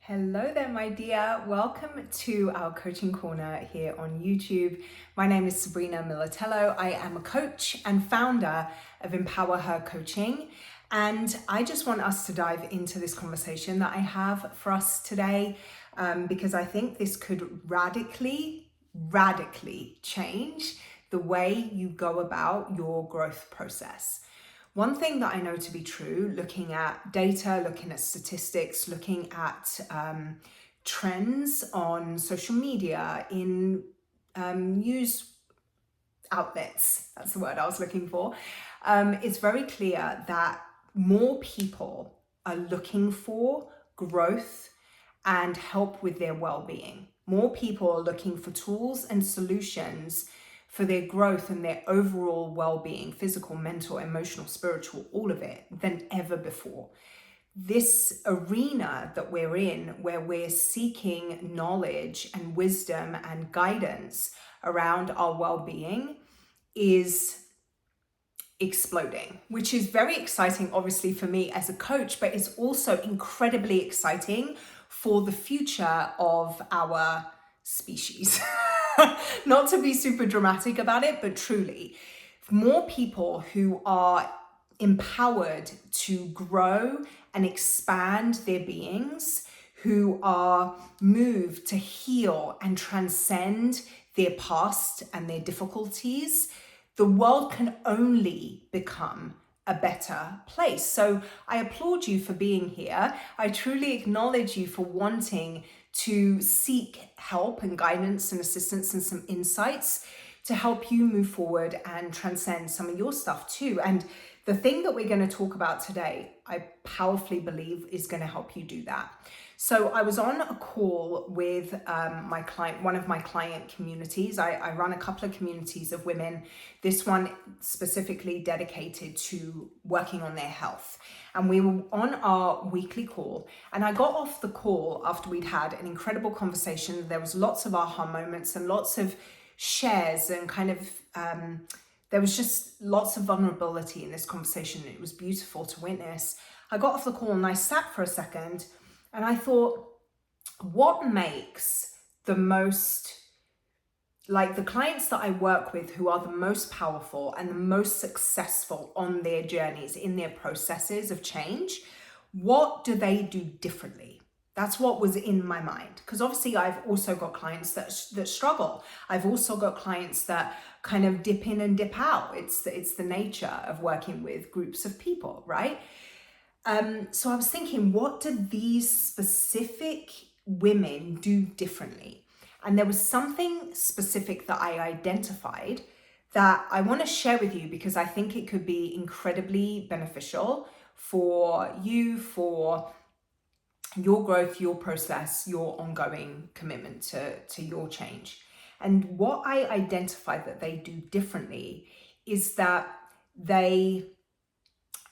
Hello there, my dear. Welcome to our coaching corner here on YouTube. My name is Sabrina Militello. I am a coach and founder of Empower Her Coaching. And I just want us to dive into this conversation that I have for us today because I think this could radically change the way you go about your growth process. One thing that I know to be true, looking at data, looking at statistics, looking at trends on social media, in news outlets, that's the word I was looking for, it's very clear that more people are looking for growth and help with their well-being. More people are looking for tools and solutions for their growth and their overall well-being, physical, mental, emotional, spiritual, all of it, than ever before. This arena that we're in, where we're seeking knowledge and wisdom and guidance around our well-being, is exploding, which is very exciting, obviously, for me as a coach, but it's also incredibly exciting for the future of our species. Not to be super dramatic about it, but truly, more people who are empowered to grow and expand their beings, who are moved to heal and transcend their past and their difficulties, the world can only become a better place. So I applaud you for being here. I truly acknowledge you for wanting to seek help and guidance and assistance and some insights to help you move forward and transcend some of your stuff too. And the thing that we're going to talk about today, I powerfully believe is going to help you do that. So I was on a call with my client, one of my client communities. I run a couple of communities of women, this one specifically dedicated to working on their health. And we were on our weekly call, and I got off the call after we'd had an incredible conversation. There was lots of aha moments and lots of shares and kind of, there was just lots of vulnerability in this conversation. It was beautiful to witness. I got off the call and I sat for a second and I thought, what makes the most, like the clients that I work with who are the most powerful and the most successful on their journeys, in their processes of change, what do they do differently? That's what was in my mind. Because obviously I've also got clients that struggle. I've also got clients that kind of dip in and dip out. It's the nature of working with groups of people, right? So I was thinking, what do these specific women do differently? And there was something specific that I identified that I want to share with you because I think it could be incredibly beneficial for you, for your growth, your process, your ongoing commitment to your change. And what I identified that they do differently is that they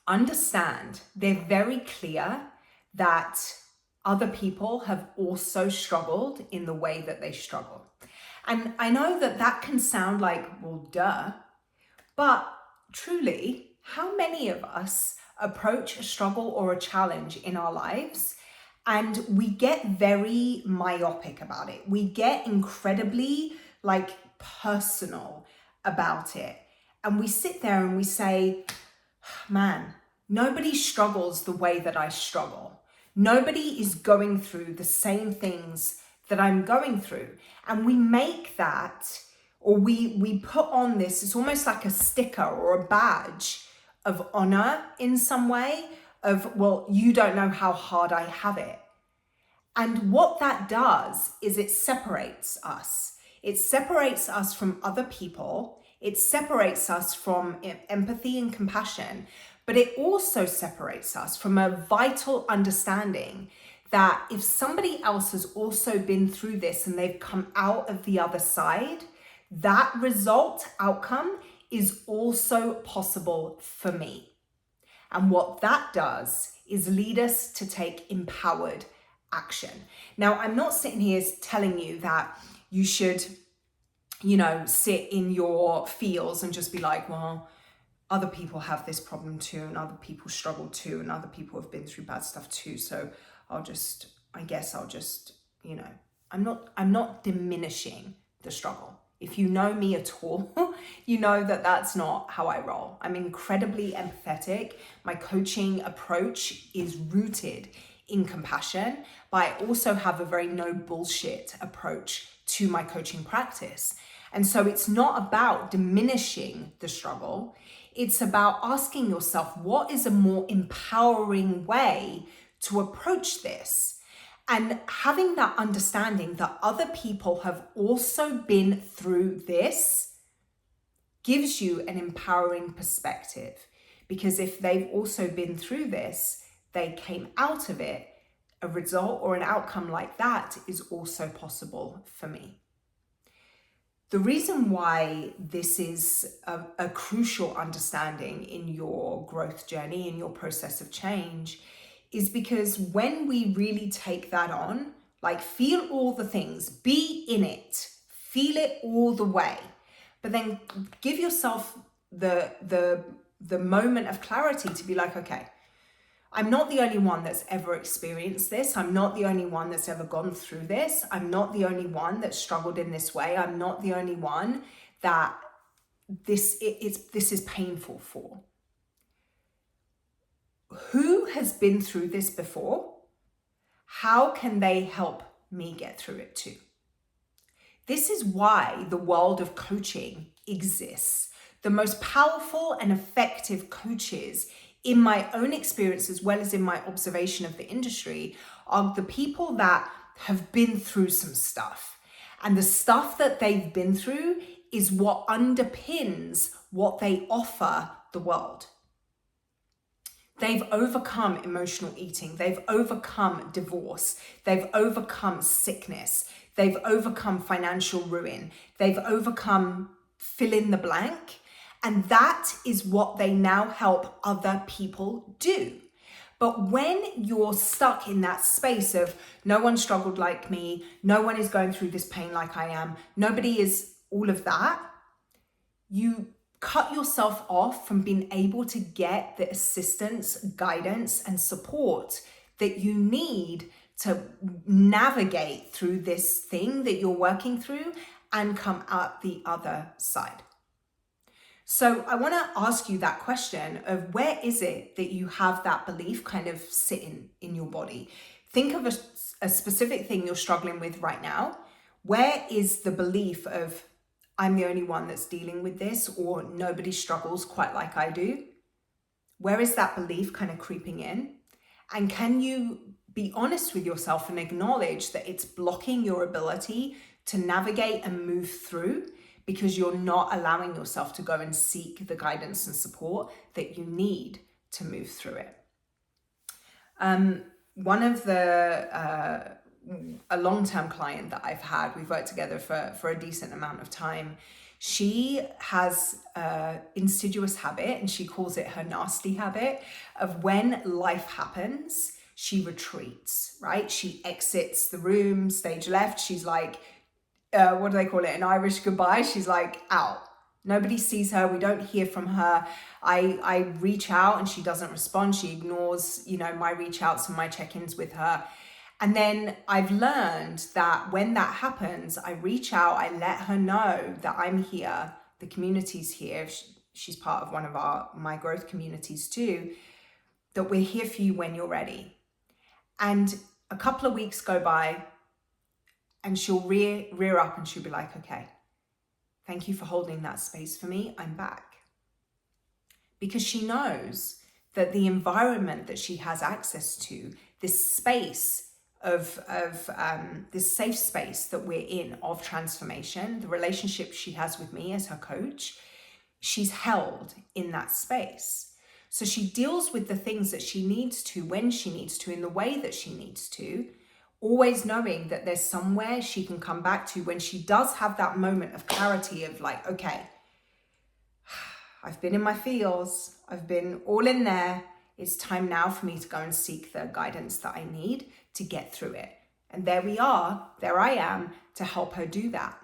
understand, they're very clear that other people have also struggled in the way that they struggle. And I know that that can sound like, well, duh, but truly, how many of us approach a struggle or a challenge in our lives and we get very myopic about it? We get incredibly personal about it. And we sit there and we say, man, nobody struggles the way that I struggle. Nobody is going through the same things that I'm going through. And we make that, or we put on this, it's almost like a sticker or a badge of honor in some way of, well, you don't know how hard I have it. And what that does is it separates us. It separates us from other people. It separates us from empathy and compassion, but it also separates us from a vital understanding that if somebody else has also been through this and they've come out of the other side, that outcome is also possible for me. And what that does is lead us to take empowered action. Now, I'm not sitting here telling you that you should sit in your feels and just be like, well, other people have this problem too, and other people struggle too, and other people have been through bad stuff too, so I'll just I guess I'll just, I'm not diminishing the struggle. If you know me at all, you know that that's not how I roll. I'm incredibly empathetic. My coaching approach is rooted in compassion, but I also have a very no bullshit approach to my coaching practice. And so it's not about diminishing the struggle. It's about asking yourself, what is a more empowering way to approach this? And having that understanding that other people have also been through this gives you an empowering perspective. Because if they've also been through this, they came out of it, a result or an outcome like that is also possible for me. The reason why this is a crucial understanding in your growth journey, in your process of change, is because when we really take that on, like feel all the things, be in it, feel it all the way, but then give yourself the moment of clarity to be like, okay, I'm not the only one that's ever experienced this. I'm not the only one that's ever gone through this. I'm not the only one that struggled in this way. I'm not the only one that this is painful for. Who has been through this before? How can they help me get through it too? This is why the world of coaching exists. The most powerful and effective coaches, in my own experience as well as in my observation of the industry, are the people that have been through some stuff. And the stuff that they've been through is what underpins what they offer the world. They've overcome emotional eating. They've overcome divorce. They've overcome sickness. They've overcome financial ruin. They've overcome fill in the blank. And that is what they now help other people do. But when you're stuck in that space of no one struggled like me, no one is going through this pain like I am, nobody is all of that, you cut yourself off from being able to get the assistance, guidance, and support that you need to navigate through this thing that you're working through and come out the other side. So I want to ask you that question of where is it that you have that belief kind of sitting in your body? Think of a specific thing you're struggling with right now. Where is the belief of I'm the only one that's dealing with this, or nobody struggles quite like I do? Where is that belief kind of creeping in? And can you be honest with yourself and acknowledge that it's blocking your ability to navigate and move through because you're not allowing yourself to go and seek the guidance and support that you need to move through it? One of a long-term client that I've had, we've worked together for a decent amount of time. She has an insidious habit, and she calls it her nasty habit, of when life happens, she retreats, right? She exits the room, stage left. She's like, what do they call it? An Irish goodbye. She's like out. Nobody sees her. We don't hear from her. I reach out and she doesn't respond. She ignores, my reach outs and my check-ins with her. And then I've learned that when that happens, I reach out, I let her know that I'm here, the community's here. She's part of one of my growth communities too, that we're here for you when you're ready. And a couple of weeks go by and she'll rear up and she'll be like, okay, thank you for holding that space for me. I'm back. Because she knows that the environment that she has access to, this space of this safe space that we're in of transformation, the relationship she has with me as her coach, she's held in that space. So she deals with the things that she needs to, when she needs to, in the way that she needs to, always knowing that there's somewhere she can come back to when she does have that moment of clarity of like, okay, I've been in my feels, I've been all in there. It's time now for me to go and seek the guidance that I need to get through it. And there I am to help her do that.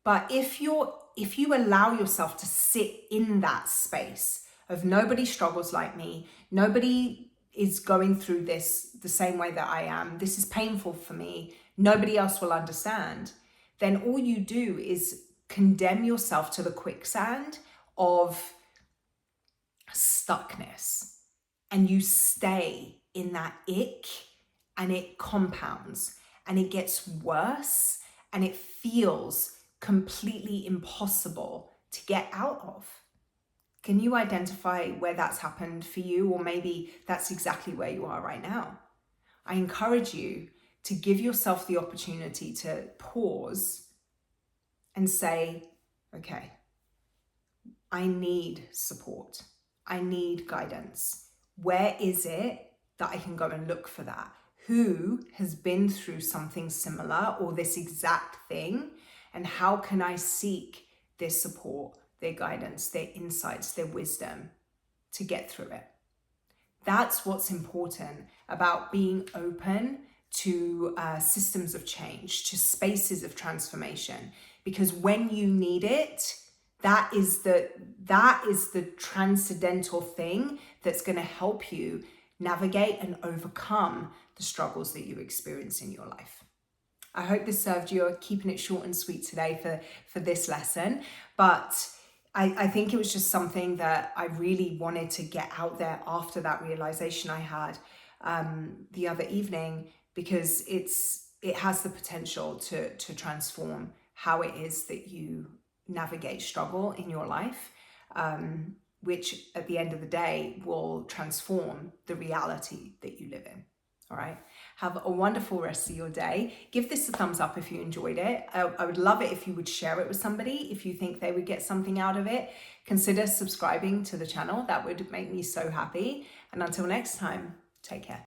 But if you allow yourself to sit in that space of nobody struggles like me, nobody is going through this the same way that I am, this is painful for me, nobody else will understand, then all you do is condemn yourself to the quicksand of stuckness, and you stay in that ick, and it compounds and it gets worse, and it feels completely impossible to get out of. Can you identify where that's happened for you? Or maybe that's exactly where you are right now. I encourage you to give yourself the opportunity to pause and say, okay, I need support. I need guidance. Where is it that I can go and look for that? Who has been through something similar or this exact thing? And how can I seek their support, their guidance, their insights, their wisdom to get through it? That's what's important about being open to systems of change, to spaces of transformation. Because when you need it, that is the transcendental thing that's going to help you navigate and overcome the struggles that you experience in your life. I hope this served you. I'm keeping it short and sweet today for this lesson, but I think it was just something that I really wanted to get out there after that realization I had the other evening, because it has the potential to transform how it is that you navigate struggle in your life, which at the end of the day will transform the reality that you live in. All right. Have a wonderful rest of your day. Give this a thumbs up if you enjoyed it. I would love it if you would share it with somebody. If you think they would get something out of it, consider subscribing to the channel. That would make me so happy. And until next time, take care.